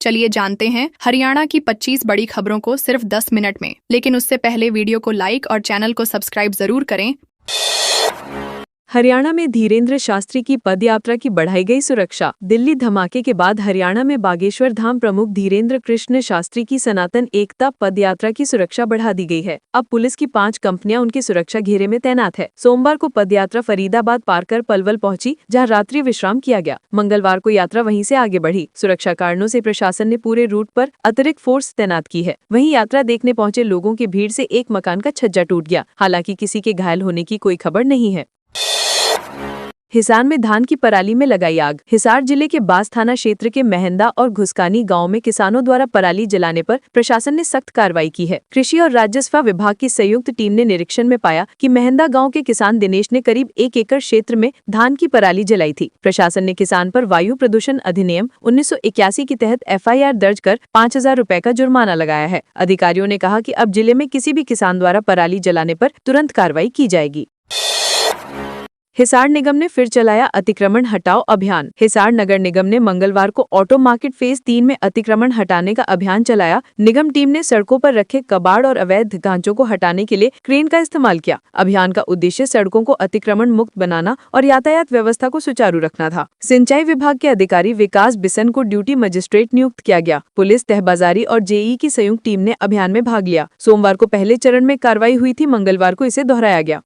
चलिए जानते हैं हरियाणा की 25 बड़ी खबरों को सिर्फ 10 मिनट में। लेकिन उससे पहले वीडियो को लाइक और चैनल को सब्सक्राइब जरूर करें। हरियाणा में धीरेन्द्र शास्त्री की पदयात्रा की बढ़ाई गई सुरक्षा। दिल्ली धमाके के बाद हरियाणा में बागेश्वर धाम प्रमुख धीरेन्द्र कृष्ण शास्त्री की सनातन एकता पदयात्रा की सुरक्षा बढ़ा दी गई है। अब पुलिस की 5 कंपनियां उनके सुरक्षा घेरे में तैनात है। सोमवार को पदयात्रा फरीदाबाद पार कर पलवल पहुंची, जहां रात्रि विश्राम किया गया। मंगलवार को यात्रा वहीं से आगे बढ़ी। सुरक्षा कारणों से प्रशासन ने पूरे रूट पर अतिरिक्त फोर्स तैनात की है। वहीं यात्रा देखने पहुंचे लोगों की भीड़ से एक मकान का छज्जा टूट गया। हालांकि किसी के घायल होने की कोई खबर नहीं है। हिसार में धान की पराली में लगाई आग। हिसार जिले के बास थाना क्षेत्र के मेहंदा और घुसकानी गांव में किसानों द्वारा पराली जलाने पर प्रशासन ने सख्त कार्रवाई की है। कृषि और राजस्व विभाग की संयुक्त टीम ने निरीक्षण में पाया कि मेहंदा गांव के किसान दिनेश ने करीब 1 एकड़ क्षेत्र में धान की पराली जलाई थी। प्रशासन ने किसान पर वायु प्रदूषण अधिनियम 1981 के तहत FIR दर्ज कर 5,000 रुपए का जुर्माना लगाया है। अधिकारियों ने कहा कि अब जिले में किसी भी किसान द्वारा पराली जलाने पर तुरंत कार्रवाई की जाएगी। हिसार निगम ने फिर चलाया अतिक्रमण हटाओ अभियान। हिसार नगर निगम ने मंगलवार को ऑटो मार्केट फेज 3 में अतिक्रमण हटाने का अभियान चलाया। निगम टीम ने सड़कों पर रखे कबाड़ और अवैध ढांचों को हटाने के लिए क्रेन का इस्तेमाल किया। अभियान का उद्देश्य सड़कों को अतिक्रमण मुक्त बनाना और यातायात व्यवस्था को सुचारू रखना था। सिंचाई विभाग के अधिकारी विकास बिसन को ड्यूटी मजिस्ट्रेट नियुक्त किया गया। पुलिस, तहबाजारी और JE की संयुक्त टीम ने अभियान में भाग लिया। सोमवार को पहले चरण में कार्रवाई हुई थी, मंगलवार को इसे दोहराया गया।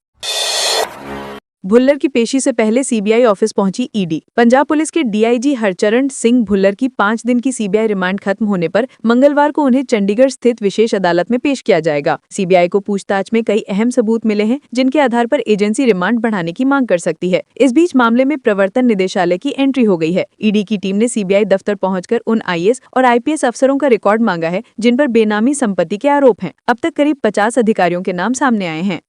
भुल्लर की पेशी से पहले CBI ऑफिस पहुंची ED। पंजाब पुलिस के DIG हरचरण सिंह भुल्लर की 5 दिन की CBI रिमांड खत्म होने पर मंगलवार को उन्हें चंडीगढ़ स्थित विशेष अदालत में पेश किया जाएगा। CBI को पूछताछ में कई अहम सबूत मिले हैं, जिनके आधार पर एजेंसी रिमांड बढ़ाने की मांग कर सकती है। इस बीच मामले में प्रवर्तन निदेशालय की एंट्री हो गई है। ED की टीम ने CBI दफ्तर पहुंचकर उन IAS और IPS अफसरों का रिकॉर्ड मांगा है जिन पर बेनामी संपत्ति के आरोप हैं। अब तक करीब 50 अधिकारियों के नाम सामने आए हैं।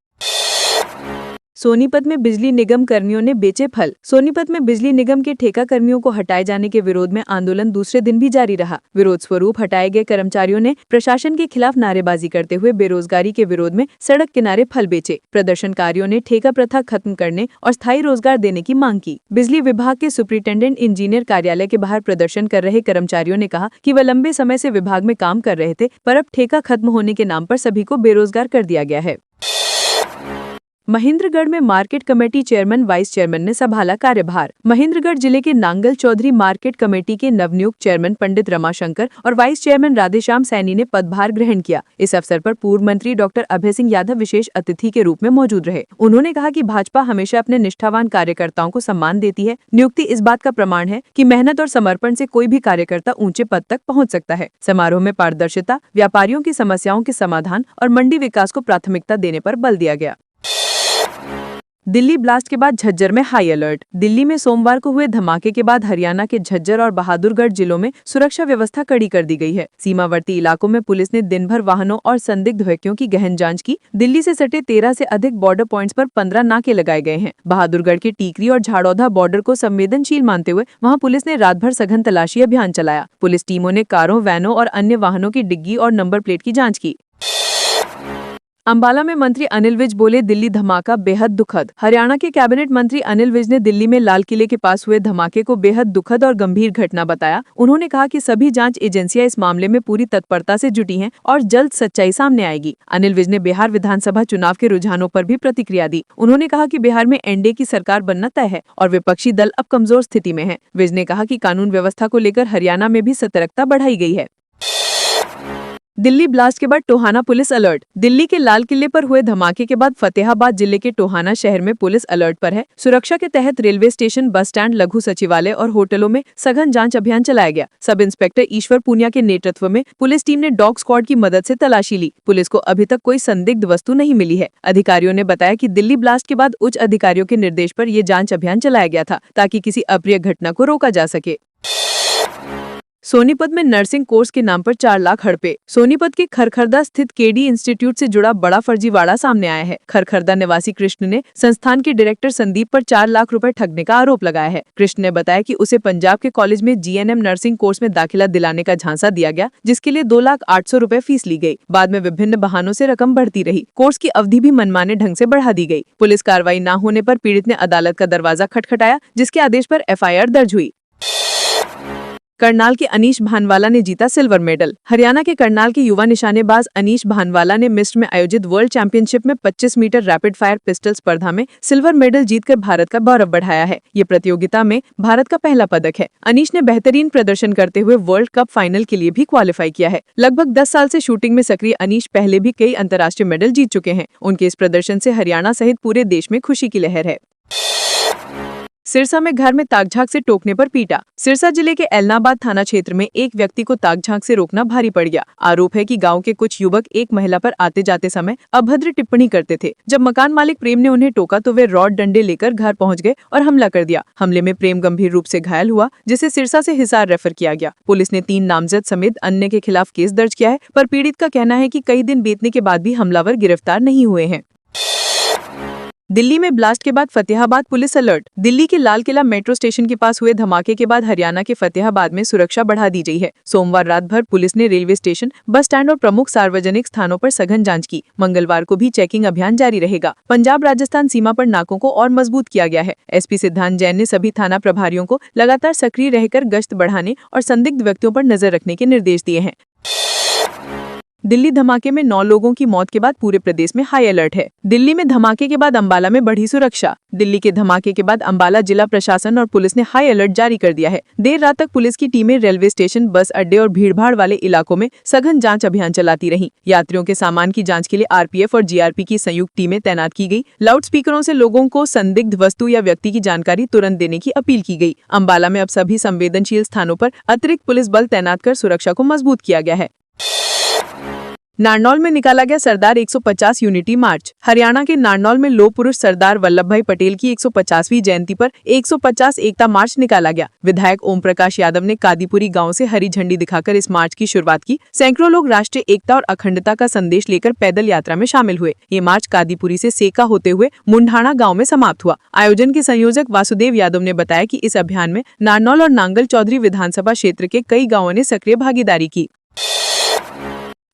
सोनीपत में बिजली निगम कर्मियों ने बेचे फल। सोनीपत में बिजली निगम के ठेका कर्मियों को हटाए जाने के विरोध में आंदोलन दूसरे दिन भी जारी रहा। विरोध स्वरूप हटाए गए कर्मचारियों ने प्रशासन के खिलाफ नारेबाजी करते हुए बेरोजगारी के विरोध में सड़क किनारे फल बेचे। प्रदर्शनकारियों ने ठेका प्रथा खत्म करने और स्थायी रोजगार देने की मांग की। बिजली विभाग के सुपरिटेंडेंट इंजीनियर कार्यालय के बाहर प्रदर्शन कर रहे कर्मचारियों ने कहा कि वह लंबे समय से विभाग में काम कर रहे थे, पर अब ठेका खत्म होने के नाम पर सभी को बेरोजगार कर दिया गया है। महेंद्रगढ़ में market committee chairman vice chairman ने संभाला कार्यभार। महेंद्रगढ़ जिले के नांगल चौधरी मार्केट कमेटी के नवनियुक्त चेयरमैन पंडित रमाशंकर और वाइस चेयरमैन राधेश्याम सैनी ने पदभार ग्रहण किया। इस अवसर पर पूर्व मंत्री डॉक्टर अभय सिंह यादव विशेष अतिथि के रूप में मौजूद रहे। उन्होंने कहा कि भाजपा हमेशा अपने निष्ठावान कार्यकर्ताओं को सम्मान देती है। नियुक्ति इस बात का प्रमाण है कि मेहनत और समर्पण से कोई भी कार्यकर्ता ऊंचे पद तक पहुंच सकता है। समारोह में पारदर्शिता, व्यापारियों की समस्याओं के समाधान और मंडी विकास को प्राथमिकता देने पर बल दिया गया। दिल्ली ब्लास्ट के बाद झज्जर में हाई अलर्ट। दिल्ली में सोमवार को हुए धमाके के बाद हरियाणा के झज्जर और बहादुरगढ़ जिलों में सुरक्षा व्यवस्था कड़ी कर दी गई है। सीमावर्ती इलाकों में पुलिस ने दिन भर वाहनों और संदिग्ध व्यक्तियों की गहन जांच की। दिल्ली से सटे 13 से अधिक बॉर्डर पॉइंट्स पर 15 नाके लगाए गए हैं। बहादुरगढ़ के टीकरी और झाड़ौदा बॉर्डर को संवेदनशील मानते हुए वहाँ पुलिस ने रात भर सघन तलाशी अभियान चलाया। पुलिस टीमों ने कारों, वैनों और अन्य वाहनों की डिग्गी और नंबर प्लेट की जाँच की। अंबाला में मंत्री अनिल विज बोले, दिल्ली धमाका बेहद दुखद। हरियाणा के कैबिनेट मंत्री अनिल विज ने दिल्ली में लाल किले के पास हुए धमाके को बेहद दुखद और गंभीर घटना बताया। उन्होंने कहा कि सभी जांच एजेंसियां इस मामले में पूरी तत्परता से जुटी हैं और जल्द सच्चाई सामने आएगी। अनिल विज ने बिहार विधानसभा चुनाव के रुझानों पर भी प्रतिक्रिया दी। उन्होंने कहा कि बिहार में NDA की सरकार बनना तय है और विपक्षी दल अब कमजोर स्थिति में है। विज ने कहा कि कानून व्यवस्था को लेकर हरियाणा में भी सतर्कता बढ़ाई गई है। दिल्ली ब्लास्ट के बाद टोहाना पुलिस अलर्ट। दिल्ली के लाल किले पर हुए धमाके के बाद फतेहाबाद जिले के टोहाना शहर में पुलिस अलर्ट पर है। सुरक्षा के तहत रेलवे स्टेशन, बस स्टैंड, लघु सचिवालय और होटलों में सघन जांच अभियान चलाया गया। सब इंस्पेक्टर ईश्वर पूनिया के नेतृत्व में पुलिस टीम ने डॉग स्क्वाड की मदद से तलाशी ली। पुलिस को अभी तक कोई संदिग्ध वस्तु नहीं मिली है। अधिकारियों ने बताया कि दिल्ली ब्लास्ट के बाद उच्च अधिकारियों के निर्देश पर ये जांच अभियान चलाया गया था ताकि किसी अप्रिय घटना को रोका जा सके। सोनीपत में नर्सिंग कोर्स के नाम पर 4 लाख हड़पे। सोनीपत के खरखरदा स्थित KD इंस्टीट्यूट से जुड़ा बड़ा फर्जीवाड़ा सामने आया है। खरखरदा निवासी कृष्ण ने संस्थान के डायरेक्टर संदीप पर 4 लाख रुपए ठगने का आरोप लगाया है। कृष्ण ने बताया कि उसे पंजाब के कॉलेज में GNM नर्सिंग कोर्स में दाखिला दिलाने का झांसा दिया गया, जिसके लिए 2,08,000 रुपए फीस ली गई। बाद में विभिन्न बहानों से रकम बढ़ती रही। कोर्स की अवधि भी मनमाने ढंग से बढ़ा दी गई। पुलिस कार्रवाई न होने पर पीड़ित ने अदालत का दरवाजा खटखटाया, जिसके आदेश पर FIR दर्ज हुई। करनाल के अनीश भानवाला ने जीता सिल्वर मेडल। हरियाणा के करनाल के युवा निशानेबाज अनीश भानवाला ने मिस्र में आयोजित वर्ल्ड चैंपियनशिप में 25 मीटर रैपिड फायर पिस्टल स्पर्धा में सिल्वर मेडल जीतकर भारत का गौरव बढ़ाया है। ये प्रतियोगिता में भारत का पहला पदक है। अनीश ने बेहतरीन प्रदर्शन करते हुए वर्ल्ड कप फाइनल के लिए भी क्वालिफाई किया है। लगभग 10 साल से शूटिंग में सक्रिय अनीश पहले भी कई अंतर्राष्ट्रीय मेडल जीत चुके हैं। उनके इस प्रदर्शन से हरियाणा सहित पूरे देश में खुशी की लहर है। सिरसा में घर में ताक-झांक से टोकने पर पीटा। सिरसा जिले के एलनाबाद थाना क्षेत्र में एक व्यक्ति को ताक-झांक से रोकना भारी पड़ गया। आरोप है कि गांव के कुछ युवक एक महिला पर आते जाते समय अभद्र टिप्पणी करते थे। जब मकान मालिक प्रेम ने उन्हें टोका तो वे रॉड डंडे लेकर घर पहुंच गए और हमला कर दिया। हमले में प्रेम गंभीर रूप से घायल हुआ, जिसे सिरसा से हिसार रेफर किया गया। पुलिस ने 3 नामजद समेत अन्य के खिलाफ केस दर्ज किया है, पर पीड़ित का कहना है कि कई दिन बीतने के बाद भी हमलावर गिरफ्तार नहीं हुए हैं। दिल्ली में ब्लास्ट के बाद फतेहाबाद पुलिस अलर्ट। दिल्ली के लाल किला मेट्रो स्टेशन के पास हुए धमाके के बाद हरियाणा के फतेहाबाद में सुरक्षा बढ़ा दी गई है। सोमवार रात भर पुलिस ने रेलवे स्टेशन, बस स्टैंड और प्रमुख सार्वजनिक स्थानों पर सघन जांच की। मंगलवार को भी चेकिंग अभियान जारी रहेगा। पंजाब राजस्थान सीमा पर नाकों को और मजबूत किया गया है। एसपी सिद्धांत जैन ने सभी थाना प्रभारियों को लगातार सक्रिय रहकर गश्त बढ़ाने और संदिग्ध व्यक्तियों पर नजर रखने के निर्देश दिए हैं। दिल्ली धमाके में 9 लोगों की मौत के बाद पूरे प्रदेश में हाई अलर्ट है। दिल्ली में धमाके के बाद अंबाला में बढ़ी सुरक्षा। दिल्ली के धमाके के बाद अंबाला जिला प्रशासन और पुलिस ने हाई अलर्ट जारी कर दिया है। देर रात तक पुलिस की टीमें रेलवे स्टेशन, बस अड्डे और भीड़भाड़ वाले इलाकों में सघन जांच अभियान चलाती रहीं। यात्रियों के सामान की जांच के लिए आरपीएफ और जीआरपी की संयुक्त टीमें तैनात की गई। लाउड स्पीकरों से लोगों को संदिग्ध वस्तु या व्यक्ति की जानकारी तुरंत देने की अपील की गई। अंबाला में अब सभी संवेदनशील स्थानों पर अतिरिक्त पुलिस बल तैनात कर सुरक्षा को मजबूत किया गया है। नारनौल में निकाला गया सरदार 150 यूनिटी मार्च। हरियाणा के नारनौल में लौह पुरुष सरदार वल्लभ भाई पटेल की 150वीं जयंती पर 150 एकता मार्च निकाला गया। विधायक ओम प्रकाश यादव ने कादीपुरी गांव से हरी झंडी दिखाकर इस मार्च की शुरुआत की। सैकड़ों लोग राष्ट्रीय एकता और अखंडता का संदेश लेकर पैदल यात्रा में शामिल हुए। ये मार्च कादीपुरी से सेका होते हुए मुंडाना गाँव में समाप्त हुआ। आयोजन के संयोजक वासुदेव यादव ने बताया कि इस अभियान में नारनौल और नांगल चौधरी विधानसभा क्षेत्र के कई गाँवों ने सक्रिय भागीदारी की।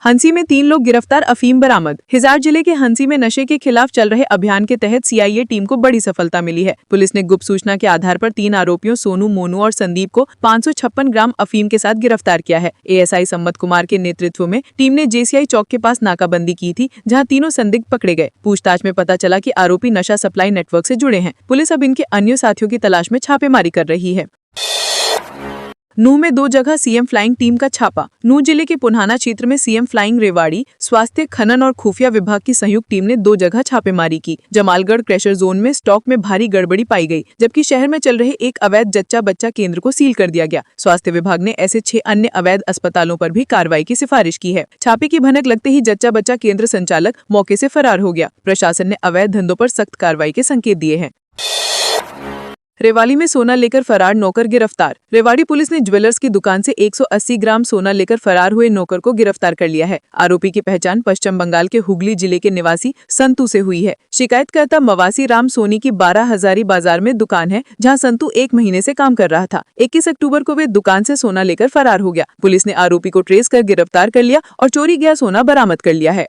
हंसी में 3 लोग गिरफ्तार, अफीम बरामद। हिसार जिले के हंसी में नशे के खिलाफ चल रहे अभियान के तहत सीआईए टीम को बड़ी सफलता मिली है। पुलिस ने गुप्त सूचना के आधार पर 3 आरोपियों सोनू, मोनू और संदीप को 556 ग्राम अफीम के साथ गिरफ्तार किया है। एएसआई सम्मत कुमार के नेतृत्व में टीम ने जेसीआई चौक के पास नाकाबंदी की थी, जहां तीनों संदिग्ध पकड़े गए। पूछताछ में पता चला कि आरोपी नशा सप्लाई नेटवर्क से जुड़े हैं। पुलिस अब इनके अन्य साथियों की तलाश में छापेमारी कर रही है। नूह में 2 जगह सीएम फ्लाइंग टीम का छापा। नूह जिले के पुन्हाना क्षेत्र में सीएम फ्लाइंग रेवाड़ी, स्वास्थ्य, खनन और खुफिया विभाग की संयुक्त टीम ने 2 जगह छापेमारी की। जमालगढ़ क्रशर जोन में स्टॉक में भारी गड़बड़ी पाई गई, जबकि शहर में चल रहे एक अवैध जच्चा बच्चा केंद्र को सील कर दिया गया। स्वास्थ्य विभाग ने ऐसे 6 अन्य अवैध अस्पतालों पर भी कार्रवाई की सिफारिश की है। छापे की भनक लगते ही जच्चा बच्चा केंद्र संचालक मौके से फरार हो गया। प्रशासन ने अवैध धंधों पर सख्त कार्रवाई के संकेत दिए हैं। रेवाड़ी में सोना लेकर फरार नौकर गिरफ्तार। रेवाड़ी पुलिस ने ज्वेलर्स की दुकान से 180 ग्राम सोना लेकर फरार हुए नौकर को गिरफ्तार कर लिया है। आरोपी की पहचान पश्चिम बंगाल के हुगली जिले के निवासी संतू से हुई है। शिकायतकर्ता मवासी राम सोनी की 12 हजारी बाजार में दुकान है, जहां संतू 1 महीने से काम कर रहा था। 21 अक्टूबर को वे दुकान से सोना लेकर फरार हो गया। पुलिस ने आरोपी को ट्रेस कर गिरफ्तार कर लिया और चोरी गया सोना बरामद कर लिया है।